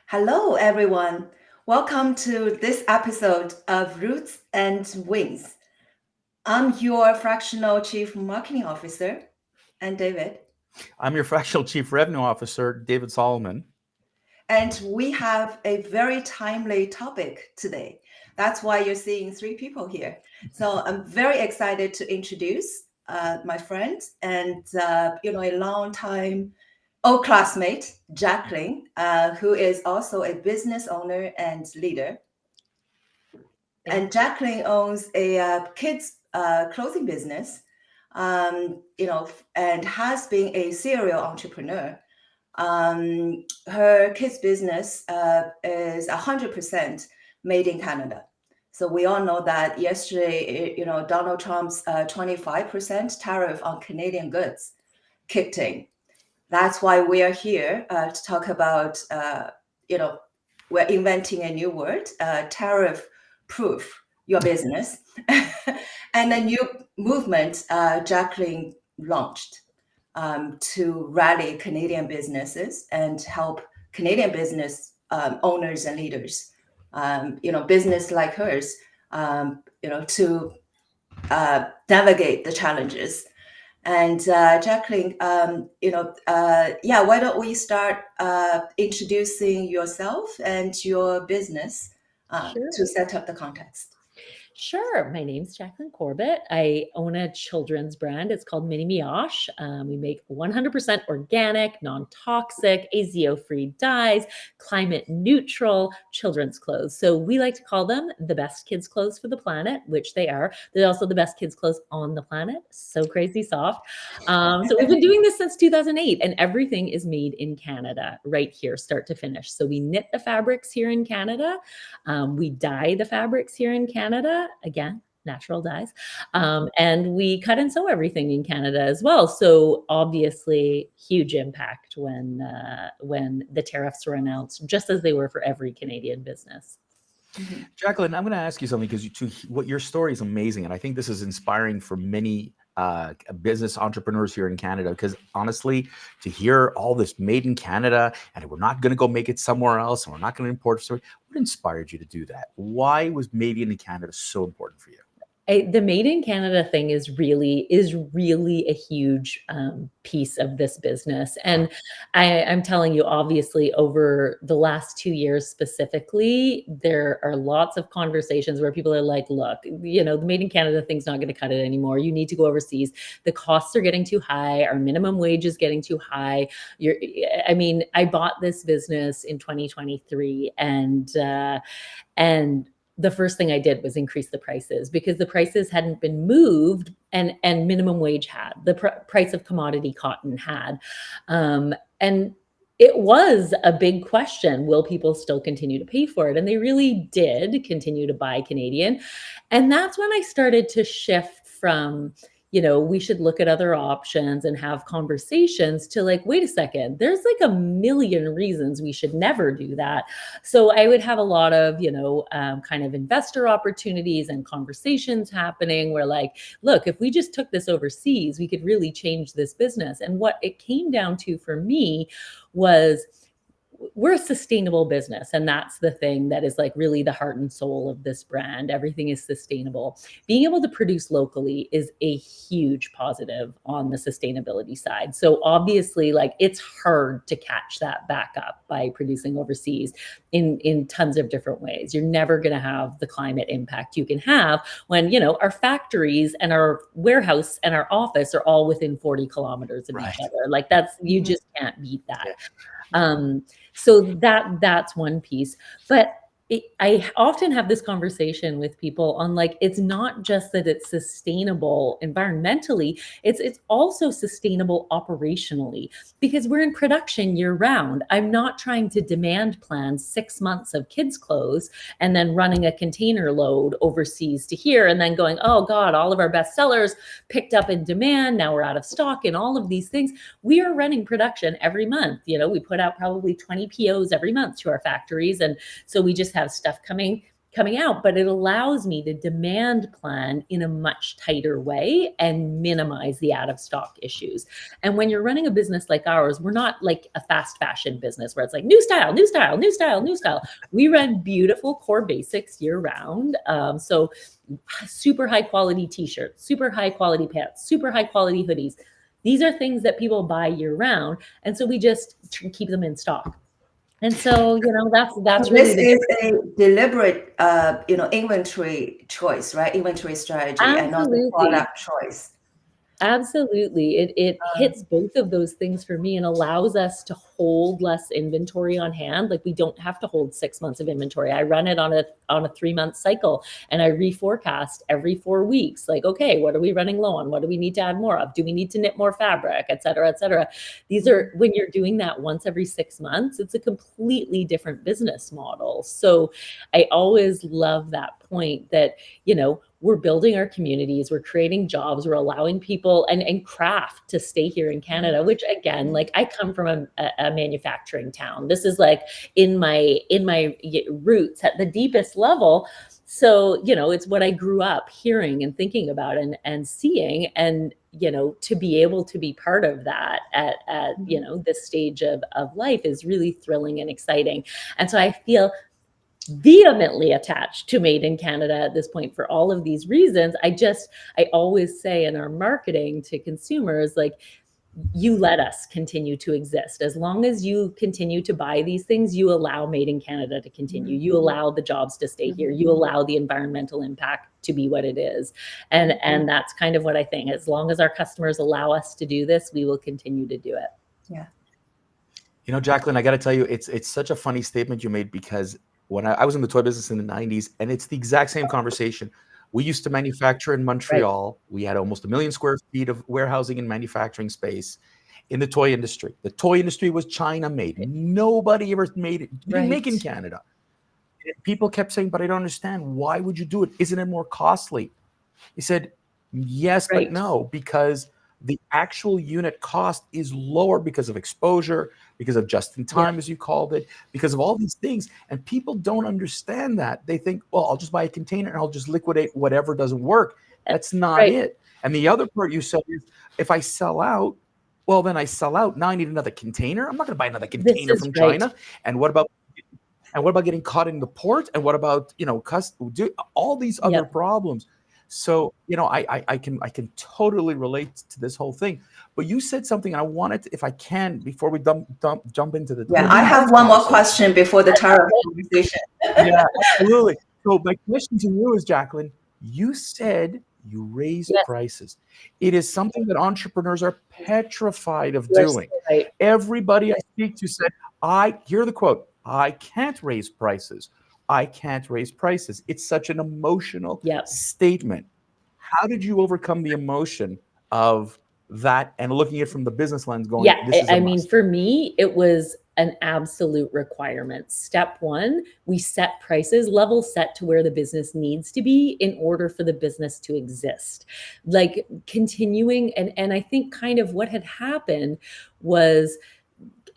Hello, everyone. Welcome to this episode of Roots and Wings. I'm your fractional chief marketing officer, and David. I'm your fractional chief revenue officer, David Solomon. And we have a very timely topic today. That's why you're seeing three people here. So I'm very excited to introduce my friend and a long time old classmate, Jacqueline, who is also a business owner and leader. And Jacqueline owns a kids clothing business, and has been a serial entrepreneur. Her kids business is 100% made in Canada. So we all know that yesterday, Donald Trump's 25% tariff on Canadian goods kicked in. That's why we are here to talk about, we're inventing a new word, tariff proof your business, and a new movement Jacqueline launched to rally Canadian businesses and help Canadian business owners and leaders, business like hers, to navigate the challenges. And Jacqueline, why don't we start introducing yourself and your business to set up the context? Sure. My name's Jacquelyn Corbett. I own a children's brand. It's called Mini Mioche. We make 100% organic, non-toxic, ASIO-free dyes, climate neutral children's clothes. So we like to call them the best kids' clothes for the planet, which they are. They're also the best kids' clothes on the planet. So crazy soft. So we've been doing this since 2008, and everything is made in Canada, right here, start to finish. So we knit the fabrics here in Canada. We dye the fabrics here in Canada. Again, natural dyes. And we cut and sew everything in Canada as well. So obviously huge impact when the tariffs were announced, just as they were for every Canadian business. Jacqueline, I'm going to ask you something because what your story is amazing. And I think this is inspiring for many business entrepreneurs here in Canada, because honestly, to hear all this made in Canada and we're not going to go make it somewhere else and we're not going to import it, what inspired you to do that? Why was made in Canada so important for you? The made in Canada thing is really a huge piece of this business. And I'm telling you, obviously, over the last 2 years specifically, there are lots of conversations where people are like, look, the made in Canada thing's not going to cut it anymore. You need to go overseas. The costs are getting too high. Our minimum wage is getting too high. I bought this business in 2023 and the first thing I did was increase the prices because the prices hadn't been moved and minimum wage had, the price of commodity cotton had. And it was a big question. Will people still continue to pay for it? And they really did continue to buy Canadian. And that's when I started to shift from, we should look at other options and have conversations to like, wait a second, there's like a million reasons we should never do that. So I would have a lot of, kind of investor opportunities and conversations happening where like, look, if we just took this overseas, we could really change this business. And what it came down to for me was, we're a sustainable business. And that's the thing that is like really the heart and soul of this brand. Everything is sustainable. Being able to produce locally is a huge positive on the sustainability side. So obviously, like, it's hard to catch that back up by producing overseas in tons of different ways. You're never going to have the climate impact you can have when, our factories and our warehouse and our office are all within 40 kilometers of each other. Like you just can't beat that. So that's one piece. But I often have this conversation with people on like, it's not just that it's sustainable environmentally, it's also sustainable operationally because we're in production year round. I'm not trying to demand plan 6 months of kids' clothes and then running a container load overseas to here and then going, oh God, all of our best sellers picked up in demand. Now we're out of stock and all of these things. We are running production every month. We put out probably 20 POs every month to our factories. And so we just have stuff coming coming out, but it allows me to demand plan in a much tighter way and minimize the out of stock issues. And when you're running a business like ours, we're not like a fast fashion business where it's like new style, new style, new style, new style. We run beautiful core basics year round. So super high quality t-shirts, super high quality pants, super high quality hoodies. These are things that people buy year round. And so we just keep them in stock. And so, that's really this is a deliberate, inventory choice, right? Inventory strategy and not the product choice. Absolutely. It hits both of those things for me and allows us to hold less inventory on hand. Like we don't have to hold 6 months of inventory. I run it on a 3-month cycle and I reforecast every 4 weeks. Like, okay, what are we running low on? What do we need to add more of? Do we need to knit more fabric, et cetera, et cetera? These are, when you're doing that once every 6 months, it's a completely different business model. So I always love that point that, we're building our communities, we're creating jobs, we're allowing people and craft to stay here in Canada, which again, like I come from a manufacturing town. This is like in my roots at the deepest level. So, it's what I grew up hearing and thinking about and seeing, and, to be able to be part of that at this stage of life is really thrilling and exciting. And so I feel vehemently attached to Made in Canada at this point for all of these reasons. I always say in our marketing to consumers, like, you let us continue to exist. As long as you continue to buy these things, you allow Made in Canada to continue. You allow the jobs to stay here. You allow the environmental impact to be what it is. And that's kind of what I think. As long as our customers allow us to do this, we will continue to do it. Yeah. Jacqueline, I got to tell you, it's such a funny statement you made, because when I was in the toy business in the 90s, and it's the exact same conversation. We used to manufacture in Montreal. Right. We had almost 1 million square feet of warehousing and manufacturing space in the toy industry. The toy industry was China made. Nobody ever made it. You didn't make in Canada. People kept saying, but I don't understand. Why would you do it? Isn't it more costly? He said, yes, but no, because the actual unit cost is lower because of exposure, because of just in time, as you called it, because of all these things. And people don't understand that. They think, well, I'll just buy a container and I'll just liquidate whatever doesn't work. That's not it. And the other part you said is, if I sell out, well, then I sell out. Now I need another container. I'm not going to buy another container from China. And what about getting caught in the port? And what about, all these other problems? So, I can totally relate to this whole thing. But you said something, and I wanted to, if I can, before we jump into the I have one more question before the tariff conversation. Yeah, absolutely. So my question to you is, Jacqueline, you said you raise prices. It is something that entrepreneurs are petrified of doing. Everybody I speak to said, hear the quote, I can't raise prices. I can't raise prices. It's such an emotional statement. How did you overcome the emotion of that and looking at it from the business lens going, this is a must? For me, it was an absolute requirement. Step one, we set prices, level set to where the business needs to be in order for the business to exist. Like continuing, and I think kind of what had happened was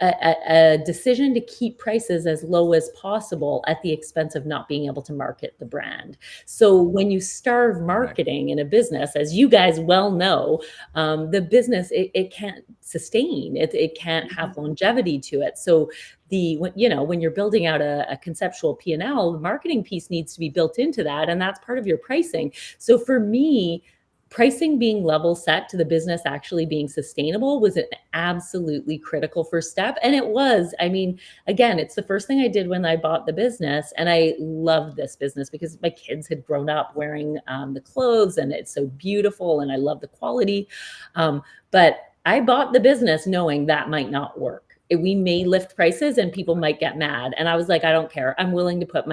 a decision to keep prices as low as possible at the expense of not being able to market the brand. So when you starve marketing in a business, as you guys well know, the business, it can't sustain, it can't have longevity to it. So when you're building out a conceptual P&L, the marketing piece needs to be built into that. And that's part of your pricing. So for me, pricing being level set to the business actually being sustainable was an absolutely critical first step. And it was, again, it's the first thing I did when I bought the business. And I loved this business because my kids had grown up wearing the clothes, and it's so beautiful and I love the quality. But I bought the business knowing that might not work. We may lift prices and people might get mad. And I was like, I don't care. I'm willing to put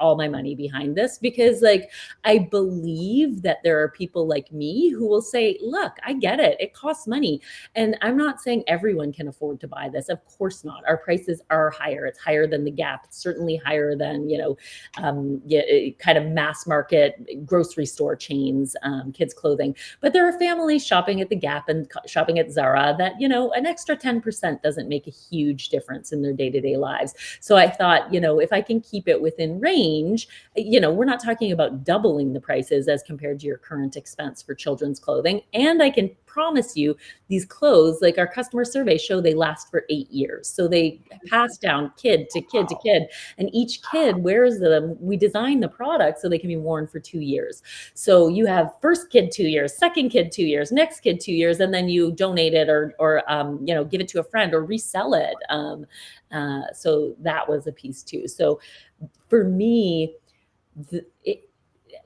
all my money behind this, because I believe that there are people like me who will say, look, I get it. It costs money. And I'm not saying everyone can afford to buy this. Of course not. Our prices are higher. It's higher than the Gap. It's certainly higher than, kind of mass market grocery store chains, kids clothing. But there are families shopping at the Gap and shopping at Zara that, an extra 10% doesn't make a huge difference in their day-to-day lives. So I thought, if I can keep it within range, we're not talking about doubling the prices as compared to your current expense for children's clothing. And I can promise you these clothes, like our customer surveys show, they last for 8 years. So they pass down kid to kid to kid, and each kid wears them. We design the product so they can be worn for 2 years. So you have first kid 2 years, second kid 2 years, next kid 2 years, and then you donate it or give it to a friend or resell it. So that was a piece too. So for me,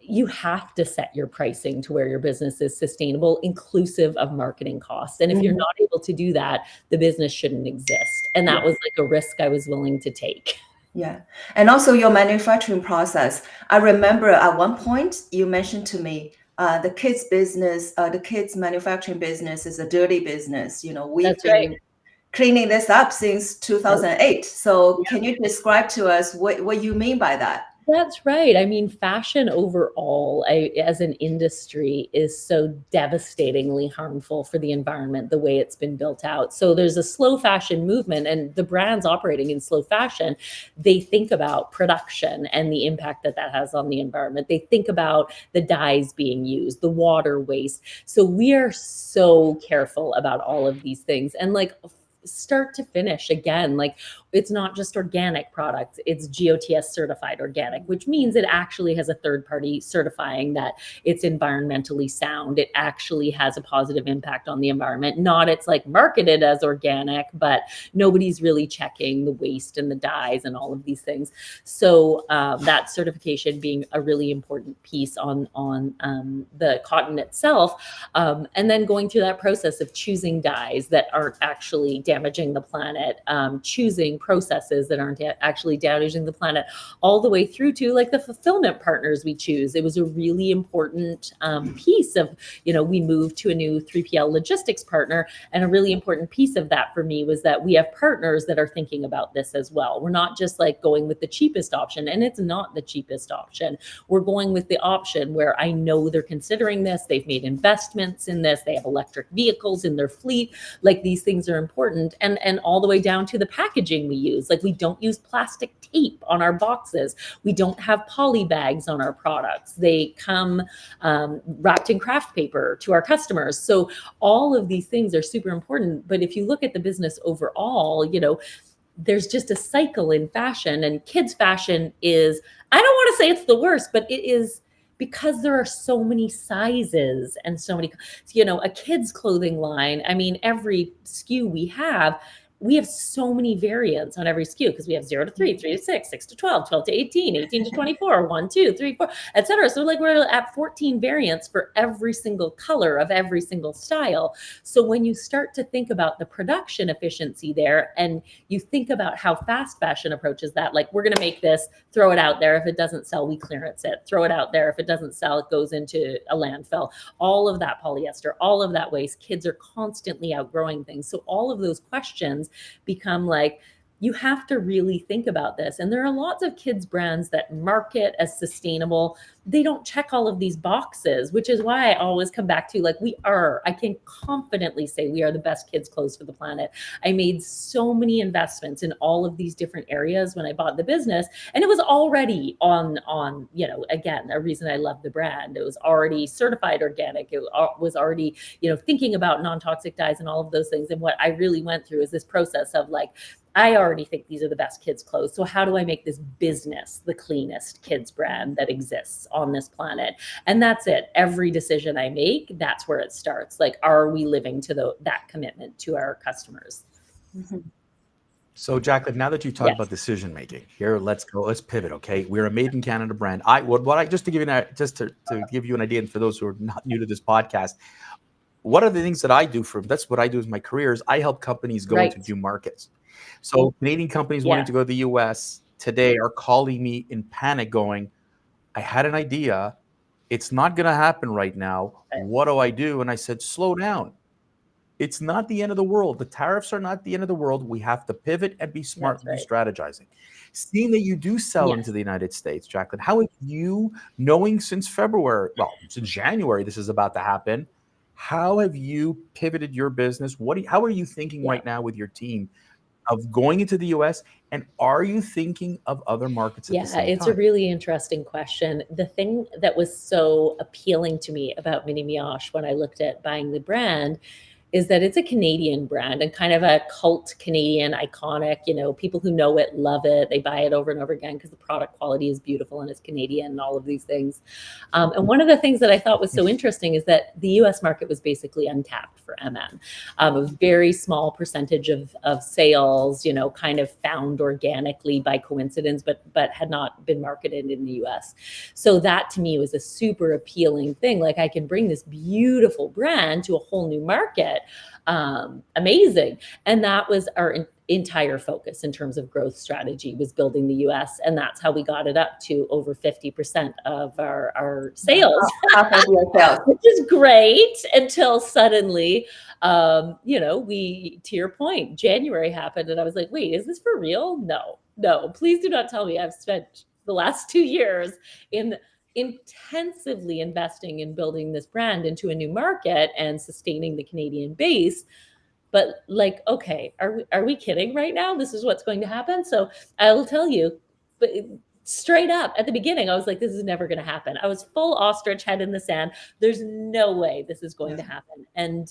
you have to set your pricing to where your business is sustainable, inclusive of marketing costs. And if you're not able to do that, the business shouldn't exist. And that was like a risk I was willing to take. Yeah. And also your manufacturing process. I remember at one point you mentioned to me, the kids business, the kids manufacturing business is a dirty business. We've That's been right. cleaning this up since 2008. So can you describe to us what you mean by that? That's right. I mean, fashion overall, as an industry, is so devastatingly harmful for the environment, the way it's been built out. So there's a slow fashion movement, and the brands operating in slow fashion, they think about production and the impact that that has on the environment. They think about the dyes being used, the water waste. So we are so careful about all of these things. And like, start to finish, again, like, it's not just organic products, it's GOTS certified organic, which means it actually has a third party certifying that it's environmentally sound. It actually has a positive impact on the environment. Not it's like marketed as organic, but nobody's really checking the waste and the dyes and all of these things. So that certification being a really important piece on the cotton itself. And then going through that process of choosing dyes that aren't actually damaging the planet, choosing processes that aren't actually damaging the planet, all the way through to like the fulfillment partners we choose. It was a really important piece of, we moved to a new 3PL logistics partner. And a really important piece of that for me was that we have partners that are thinking about this as well. We're not just like going with the cheapest option, and it's not the cheapest option. We're going with the option where I know they're considering this. They've made investments in this. They have electric vehicles in their fleet. Like, these things are important. And all the way down to the packaging we use. Like, we don't use plastic tape on our boxes. We don't have poly bags on our products. They come wrapped in craft paper to our customers. So all of these things are super important. But if you look at the business overall, there's just a cycle in fashion, and kids fashion is, I don't want to say it's the worst, but it is, because there are so many sizes and so many, a kid's clothing line. I mean, every SKU we have so many variants on every SKU, because we have 0 to 3, 3 to 6, 6 to 12, 12 to 18, 18 to 24, 1, 2, 3, 4, etc. So like, we're at 14 variants for every single color of every single style. So when you start to think about the production efficiency there, and you think about how fast fashion approaches that, like, we're going to make this, throw it out there. If it doesn't sell, we clearance it, throw it out there. If it doesn't sell, it goes into a landfill. All of that polyester, all of that waste, kids are constantly outgrowing things. So all of those questions become like, you have to really think about this. And there are lots of kids brands that market as sustainable. They don't check all of these boxes, which is why I always come back to, like, I can confidently say we are the best kids clothes for the planet. I made so many investments in all of these different areas when I bought the business, and it was already on, again, a reason I love the brand. It was already certified organic. It was already, thinking about non-toxic dyes and all of those things. And what I really went through is this process of like, I already think these are the best kids clothes. So how do I make this business the cleanest kids brand that exists on this planet? And that's it. Every decision I make, that's where it starts. Like, are we living to that commitment to our customers? Mm-hmm. So Jacqueline, now that you talked about decision making, here, let's pivot. Okay, we're a made in Canada brand. Just to give you an idea, and for those who are not new to this podcast, what are the things that I do that's what I do as my career is I help companies go into new markets. So Canadian companies wanting to go to the US today are calling me in panic going, I had an idea. It's not going to happen right now. What do I do? And I said, slow down. It's not the end of the world. The tariffs are not the end of the world. We have to pivot and be smart and be strategizing. Seeing that you do sell into the United States, Jacqueline, how have you, knowing since January, this is about to happen, how have you pivoted your business? How are you thinking right now with your team of going into the US? And are you thinking of other markets at the same It's time? a really interesting question. The thing that was so appealing to me about Mini Mioche when I looked at buying the brand is that it's a Canadian brand and kind of a cult Canadian iconic, people who know it, love it. They buy it over and over again because the product quality is beautiful and it's Canadian and all of these things. And one of the things that I thought was so interesting is that the US market was basically untapped for MM. A very small percentage of sales, kind of found organically by coincidence, but had not been marketed in the US. So that to me was a super appealing thing. Like I can bring this beautiful brand to a whole new market. Amazing. And that was our entire focus in terms of growth strategy, was building the US. And that's how we got it up to over 50% of our sales. Half of your sales. Which is great until suddenly, to your point, January happened and I was like, wait, is this for real? No, please do not tell me I've spent the last 2 years in intensively investing in building this brand into a new market and sustaining the Canadian base. But like, okay, are we kidding right now? This is what's going to happen. So I will tell you, but straight up at the beginning, I was like, this is never going to happen. I was full ostrich head in the sand. There's no way this is going to happen. And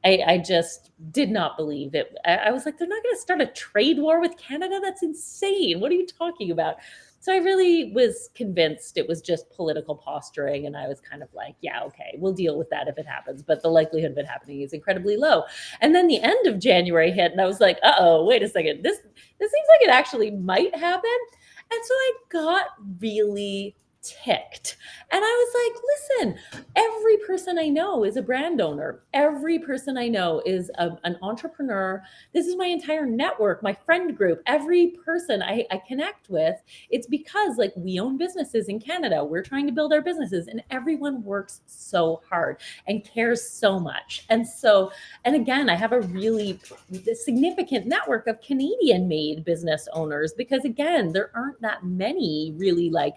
I just did not believe it. I was like, they're not going to start a trade war with Canada. That's insane. What are you talking about? So I really was convinced it was just political posturing. And I was kind of like, yeah, okay, we'll deal with that if it happens. But the likelihood of it happening is incredibly low. And then the end of January hit and I was like, uh-oh, wait a second. This seems like it actually might happen. And so I got really ticked. And I was like, listen, every person I know is a brand owner. Every person I know is an entrepreneur. This is my entire network, my friend group, every person I connect with. It's because like we own businesses in Canada. We're trying to build our businesses and everyone works so hard and cares so much. And again, I have a really significant network of Canadian made business owners because again, there aren't that many really like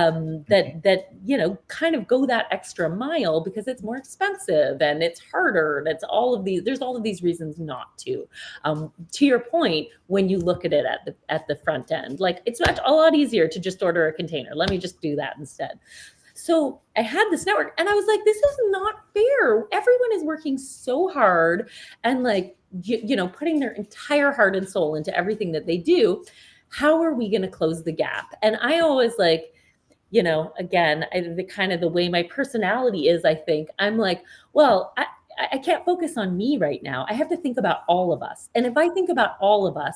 that kind of go that extra mile because it's more expensive and it's harder and it's there's all of these reasons not to. To your point, when you look at it at the front end, like it's a lot easier to just order a container. Let me just do that instead. So I had this network and I was like, this is not fair. Everyone is working so hard and like, putting their entire heart and soul into everything that they do. How are we going to close the gap? And I always like, again, the way my personality is, I think I'm like, well, I can't focus on me right now. I have to think about all of us. And if I think about all of us,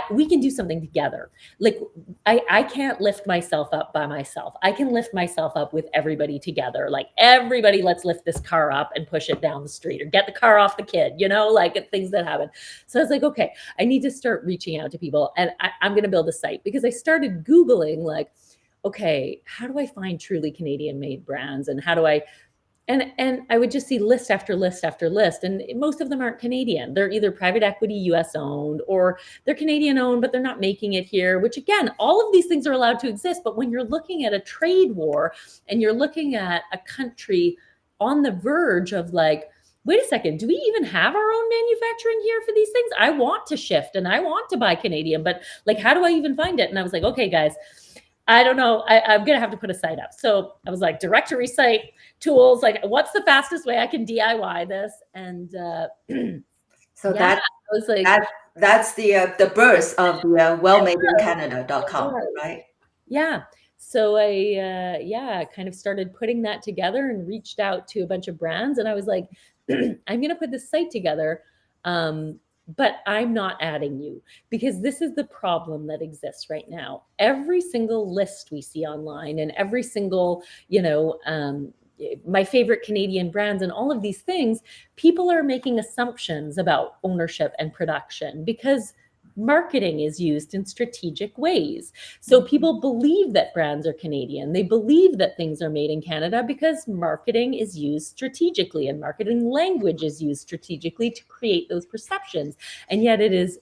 we can do something together. Like I can't lift myself up by myself. I can lift myself up with everybody together. Like everybody, let's lift this car up and push it down the street or get the car off the kid, like things that happen. So I was like, okay, I need to start reaching out to people and I'm going to build a site because I started Googling like, okay, how do I find truly Canadian made brands and how do I, and I would just see list after list after list. And most of them aren't Canadian. They're either private equity, US owned, or they're Canadian owned, but they're not making it here, which again, all of these things are allowed to exist. But when you're looking at a trade war and you're looking at a country on the verge of like, wait a second, do we even have our own manufacturing here for these things? I want to shift and I want to buy Canadian, but like, how do I even find it? And I was like, okay, guys, I don't know. I'm going to have to put a site up. So I was like, directory site, tools, like what's the fastest way I can DIY this? And so that was like, that's the birth of the wellmadeincanada.com, right? Yeah. So I kind of started putting that together and reached out to a bunch of brands. And I was like, I'm going to put this site together. But I'm not adding you because this is the problem that exists right now. Every single list we see online and every single, my favorite Canadian brands and all of these things, people are making assumptions about ownership and production because marketing is used in strategic ways. So people believe that brands are Canadian. They believe that things are made in Canada because marketing is used strategically and marketing language is used strategically to create those perceptions. And yet it is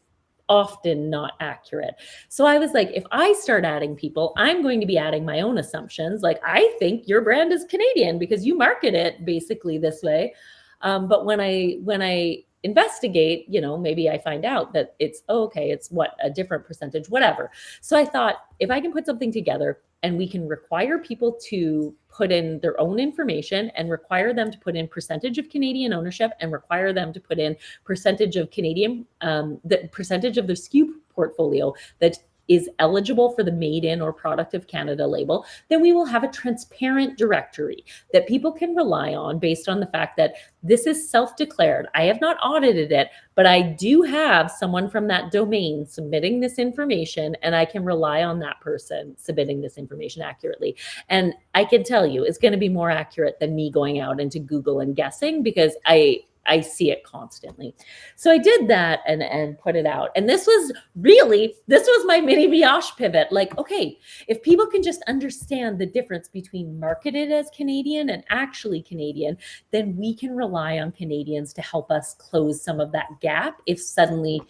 often not accurate. So I was like, if I start adding people, I'm going to be adding my own assumptions. Like, I think your brand is Canadian because you market it basically this way. But when I investigate, maybe I find out that it's okay, it's what, a different percentage, whatever. So I thought, if I can put something together and we can require people to put in their own information and require them to put in percentage of Canadian ownership and require them to put in percentage of Canadian, the percentage of their SKU portfolio that is eligible for the Made in or Product of Canada label, then we will have a transparent directory that people can rely on based on the fact that this is self-declared. I have not audited it, but I do have someone from that domain submitting this information, and I can rely on that person submitting this information accurately. And I can tell you, it's going to be more accurate than me going out into Google and guessing, because I see it constantly. So I did that and put it out. And this was my Mini Mioche pivot. Like, okay, if people can just understand the difference between marketed as Canadian and actually Canadian, then we can rely on Canadians to help us close some of that gap if suddenly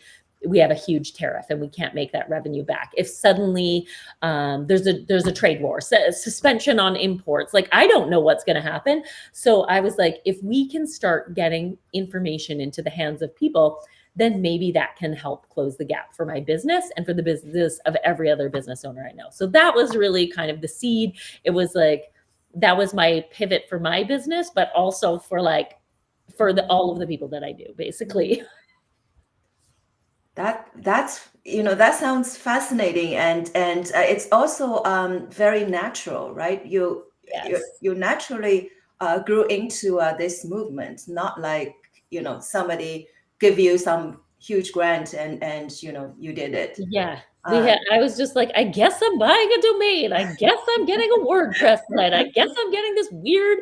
we have a huge tariff and we can't make that revenue back. If suddenly there's a trade war, suspension on imports, like I don't know what's going to happen. So I was like, if we can start getting information into the hands of people, then maybe that can help close the gap for my business and for the business of every other business owner I know. So that was really kind of the seed. It was like, that was my pivot for my business, but also for all of the people that I do, basically. That's that sounds fascinating, and it's also very natural, right? You naturally grew into this movement, not like somebody give you some huge grant and you did it. Yeah. I was just like, I guess I'm buying a domain. I guess I'm getting a WordPress site. I guess I'm getting this weird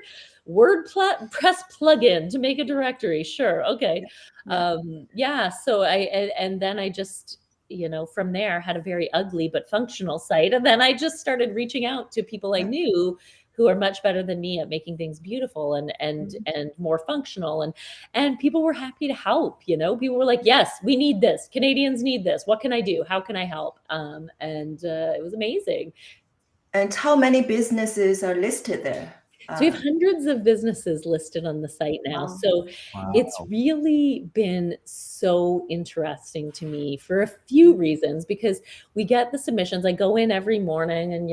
WordPress plugin to make a directory. Sure. Okay. So then I just, from there had a very ugly but functional site. And then I just started reaching out to people I knew who are much better than me at making things beautiful and more functional. And people were happy to help, people were like, yes, we need this. Canadians need this. What can I do? How can I help? It was amazing. And how many businesses are listed there? So we have hundreds of businesses listed on the site now. Wow. So it's really been so interesting to me for a few reasons, because we get the submissions. I go in every morning and,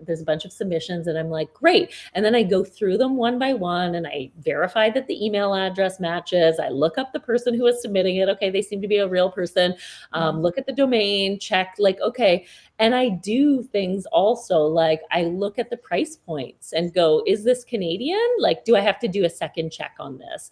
there's a bunch of submissions and I'm like, great. And then I go through them one by one and I verify that the email address matches. I look up the person who is submitting it. Okay, they seem to be a real person. Look at the domain, check okay. And I do things also, like I look at the price points and go, is this Canadian? Like, do I have to do a second check on this?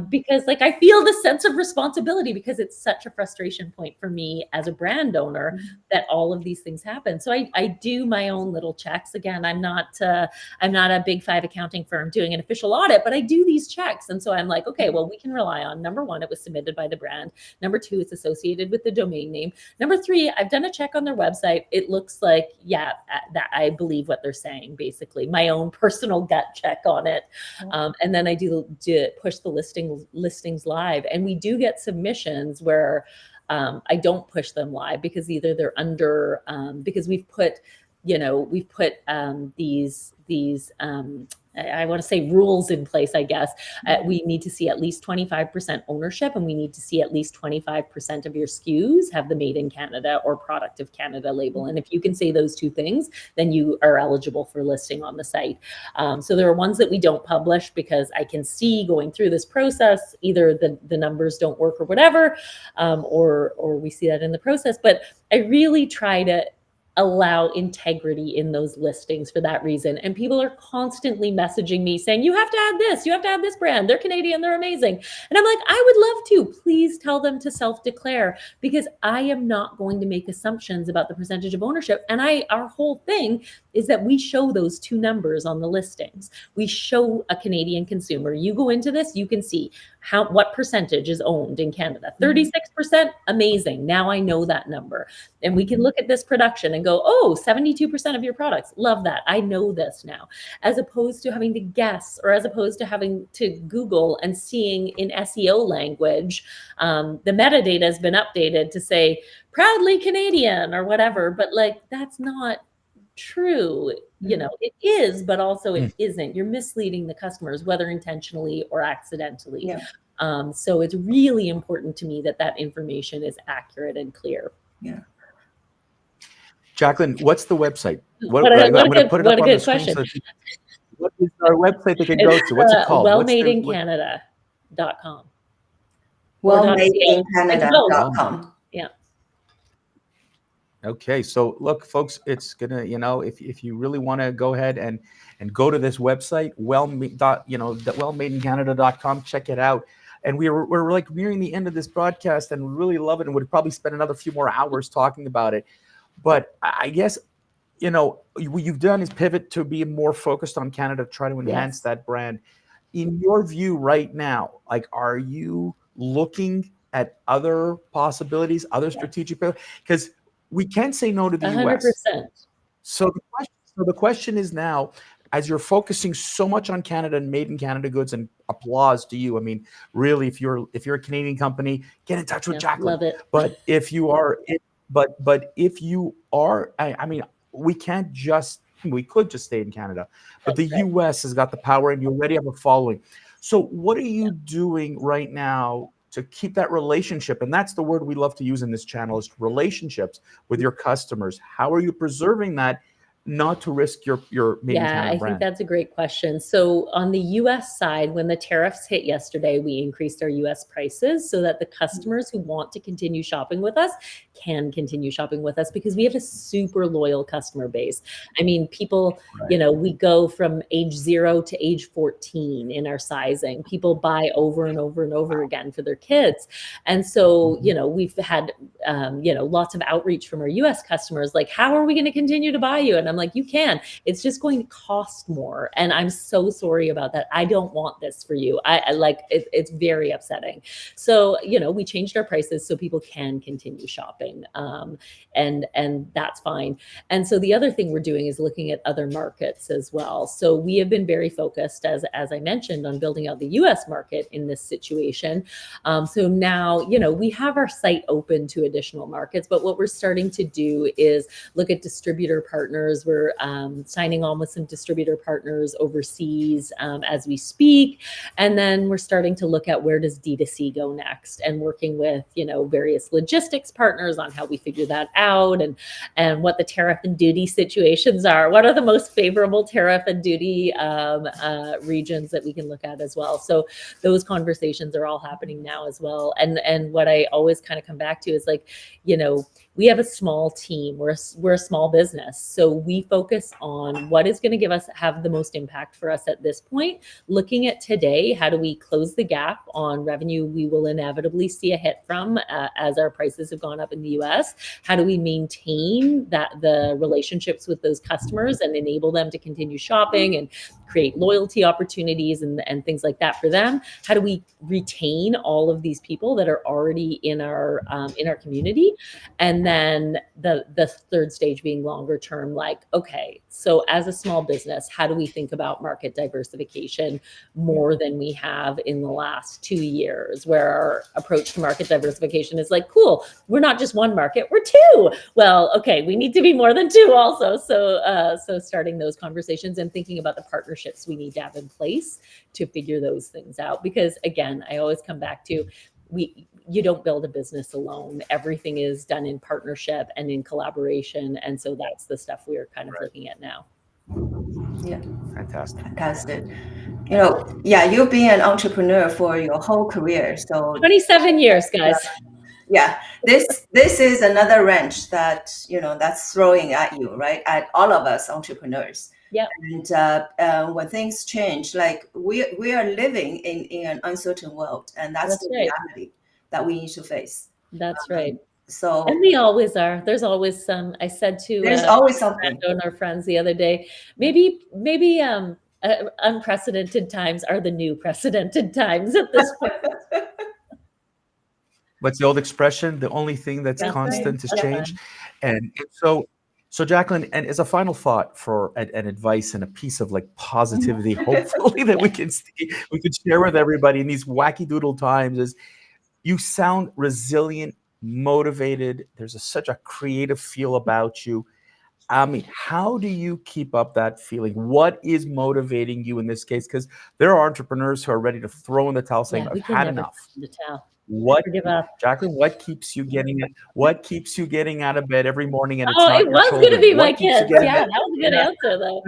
Because I feel the sense of responsibility, because it's such a frustration point for me as a brand owner that all of these things happen. So I do my own little checks. Again, I'm not a Big Five accounting firm doing an official audit, but I do these checks. And so I'm like, okay, well, we can rely on, number one, it was submitted by the brand. Number two, it's associated with the domain name. Number three, I've done a check on their website. It looks like, that I believe what they're saying, basically my own personal gut check on it. And then I do push the listings live. And we do get submissions where I don't push them live because either they're under, because we've put these I want to say rules in place, I guess. We need to see at least 25% ownership, and we need to see at least 25% of your SKUs have the Made in Canada or Product of Canada label. And if you can say those two things, then you are eligible for listing on the site. So there are ones that we don't publish because I can see going through this process, either the numbers don't work or whatever, or we see that in the process. But I really try to allow integrity in those listings for that reason. And people are constantly messaging me saying, you have to add this, you have to add this brand, they're Canadian, they're amazing. And I'm like, I would love to. Please tell them to self-declare, because I am not going to make assumptions about the percentage of ownership. And our whole thing is that we show those two numbers on the listings. We show a Canadian consumer, you go into this, you can see what percentage is owned in Canada. 36%, amazing. Now I know that number. And we can look at this production and go, oh, 72% of your products. Love that. I know this now. As opposed to having to guess, or as opposed to having to Google and seeing in SEO language, the metadata has been updated to say proudly Canadian or whatever. But that's not true. It is, but also it isn't. You're misleading the customers, whether intentionally or accidentally. So it's really important to me that that information is accurate and clear. Yeah. Jacqueline, what's the website? What a good question. So what is our website they can go to? What's it called? wellmadeincanada.com. Wellmadeincanada.com. Yeah. Okay, so look, folks, it's gonna, if you really want to go ahead and go to this website, wellmadeincanada.com, check it out. And we're like nearing the end of this broadcast, and we really love it, and would probably spend another few more hours talking about it. But I guess, what you've done is pivot to be more focused on Canada, try to enhance that brand. In your view right now, like, are you looking at other possibilities, other strategic, because we can't say no to the 100%. US. So the question is now, as you're focusing so much on Canada and made in Canada goods, and applause to you. I mean, really, if you're a Canadian company, get in touch with Jacqueline. Love it. But if you are, if you are, I mean, we could just stay in Canada, but the US has got the power, and you already have a following. So what are you doing right now to keep that relationship? And that's the word we love to use in this channel, is relationships with your customers. How are you preserving that, not to risk your made in Canada brand? I think that's a great question. So on the US side, when the tariffs hit yesterday, we increased our US prices so that the customers who want to continue shopping with us can continue shopping with us, because we have a super loyal customer base. I mean, people, we go from age 0 to age 14 in our sizing. People buy over and over and over again for their kids. And so, we've had, lots of outreach from our US customers, like, how are we going to continue to buy you? And I'm like, you can. It's just going to cost more. And I'm so sorry about that. I don't want this for you. I like it, it's very upsetting. So, we changed our prices so people can continue shopping. And that's fine. And so the other thing we're doing is looking at other markets as well. So we have been very focused, as I mentioned, on building out the US market in this situation. So now, we have our site open to additional markets, but what we're starting to do is look at distributor partners. We're signing on with some distributor partners overseas as we speak. And then we're starting to look at, where does D2C go next, and working with, various logistics partners on how we figure that out, and what the tariff and duty situations are. What are the most favorable tariff and duty regions that we can look at as well? So those conversations are all happening now as well. And what I always kind of come back to is, like, we have a small team. We're a small business. So we focus on what is going to have the most impact for us at this point. Looking at today, how do we close the gap on revenue we will inevitably see a hit from as our prices have gone up in the US? How do we maintain the relationships with those customers and enable them to continue shopping and create loyalty opportunities and things like that for them? How do we retain all of these people that are already in our community? And then the third stage being longer term, like, okay, so as a small business, how do we think about market diversification more than we have in the last 2 years, where our approach to market diversification is like, cool, we're not just one market, we're 2. Well, okay, we need to be more than 2 also. So starting those conversations and thinking about the partnerships we need to have in place to figure those things out. Because again, I always come back to, you don't build a business alone. Everything is done in partnership and in collaboration. And so that's the stuff we are kind of looking at now. Yeah. Fantastic. You've been an entrepreneur for your whole career. So 27 years, guys. Yeah. This is another wrench that's throwing at you, right? At all of us entrepreneurs. Yeah. And when things change, like we are living in an uncertain world, and that's the reality that we need to face. That's right. So, and we always are. There's always some. I said to there's always something. Our friends the other day, maybe unprecedented times are the new precedented times at this point. What's the old expression? The only thing that's constant is change. And so Jacqueline, and as a final thought for an advice and a piece of like positivity, hopefully that we can share with everybody in these wacky doodle times, is you sound resilient, motivated. There's such a creative feel about you. I mean, how do you keep up that feeling? What is motivating you in this case? Because there are entrepreneurs who are ready to throw in the towel saying, Yeah, I've we can had never enough. throw in the towel. What, Never give up. Jacqueline, what keeps you getting out of bed every morning and it's Oh, not it your was going to children? be my What keeps you kids. getting Yeah, that was a good answer, though.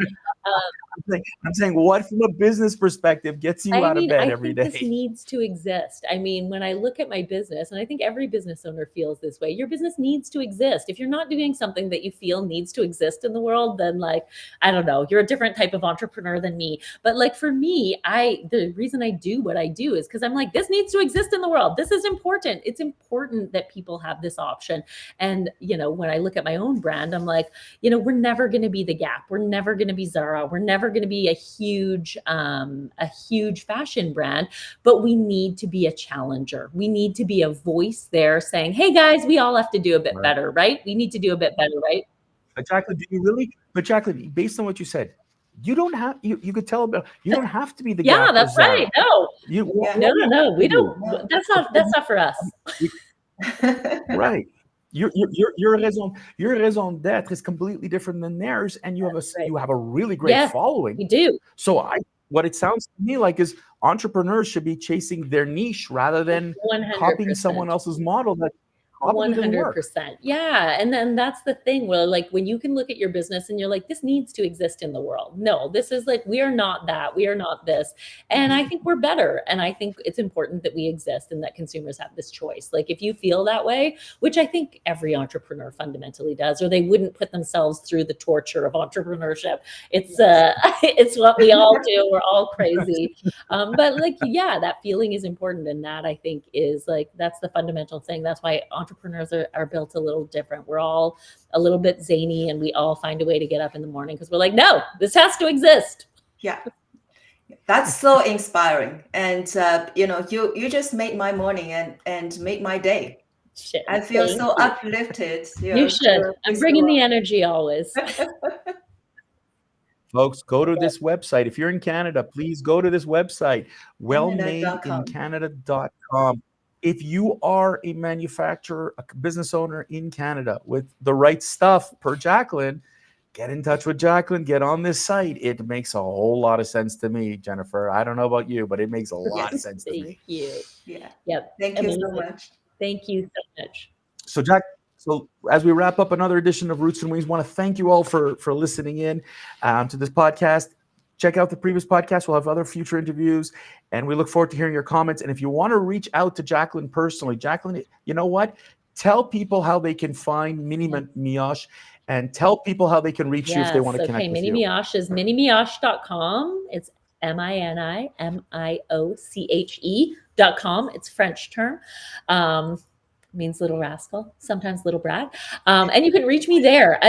I'm saying what from a business perspective gets you out of bed I every think this day? needs to exist. I mean, when I look at my business, and I think every business owner feels this way, your business needs to exist. If you're not doing something that you feel needs to exist in the world, then like, I don't know, you're a different type of entrepreneur than me. But like for me, the reason I do what I do is because I'm like, this needs to exist in the world. This is important. It's important that people have this option. And, you know, when I look at my own brand, I'm like, you know, we're never going to be the Gap. We're never going to be Zara. We're never going to be a huge fashion brand, but we need to be a challenger. We need to be a voice there saying, hey guys, we all have to do a bit better, right? We need to do a bit better, right? But Jacqueline, do you really? But Jacqueline, based on what you said, you don't have you could tell about you don't have to be the Yeah, Gap that's or Zara. right. No, no. We do? don't. That's not for us. Right. Your raison d'être is completely different than theirs, and you have a really great following. We do. So what it sounds to me like is entrepreneurs should be chasing their niche rather than 100%. copying someone else's model that probably doesn't work. 100%. Yeah. And then that's the thing where like when you can look at your business and you're like, this needs to exist in the world. No, this is like, we are not that. We are not this. And I think we're better. And I think it's important that we exist and that consumers have this choice. Like if you feel that way, which I think every entrepreneur fundamentally does, or they wouldn't put themselves through the torture of entrepreneurship. It's what we all do. We're all crazy. But like, yeah, that feeling is important. And that I think is like, that's the fundamental thing. That's why entrepreneurs are built a little different. We're all a little bit zany and we all find a way to get up in the morning because we're like, no, this has to exist. Yeah. That's so inspiring. And, you know, you just made my morning and made my day. Shit, I feel so uplifted. You should. I'm bringing the energy always. Folks, go to this website. If you're in Canada, please go to this website, wellmadeincanada.com. If you are a manufacturer, a business owner in Canada with the right stuff per Jacqueline, get in touch with Jacqueline, get on this site. It makes a whole lot of sense to me, Jennifer. I don't know about you, but it makes a lot of sense to me. Thank you. Yeah. Yep. Thank you so much. Thank you so much. So So as we wrap up another edition of Roots and Wings, want to thank you all for listening in to this podcast. Check out the previous podcast. We'll have other future interviews, and we look forward to hearing your comments. And if you want to reach out to Jacqueline personally, Jacqueline, you know what? Tell people how they can find Mini Mioche, and tell people how they can reach you if they want to connect with you. Mini Mioche is minimioche.com. It's MINIMIOCHE.com. It's French term. Means little rascal, sometimes little brat. And you can reach me there.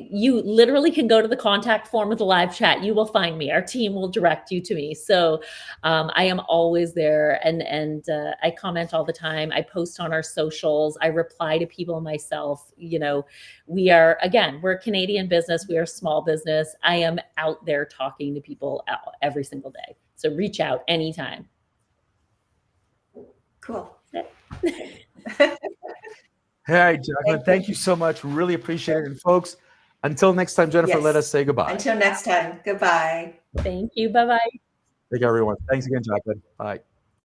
You literally can go to the contact form of the live chat. You will find me. Our team will direct you to me. So I am always there, and I comment all the time. I post on our socials. I reply to people myself. You know, we're a Canadian business. We are a small business. I am out there talking to people every single day. So reach out anytime. Cool. Hey, Jacqueline, thank you so much. Really appreciate it. And folks, until next time, Jennifer, let us say goodbye. Until next time. Goodbye. Thank you. Bye-bye. Thank you, everyone. Thanks again, Jacqueline. Bye.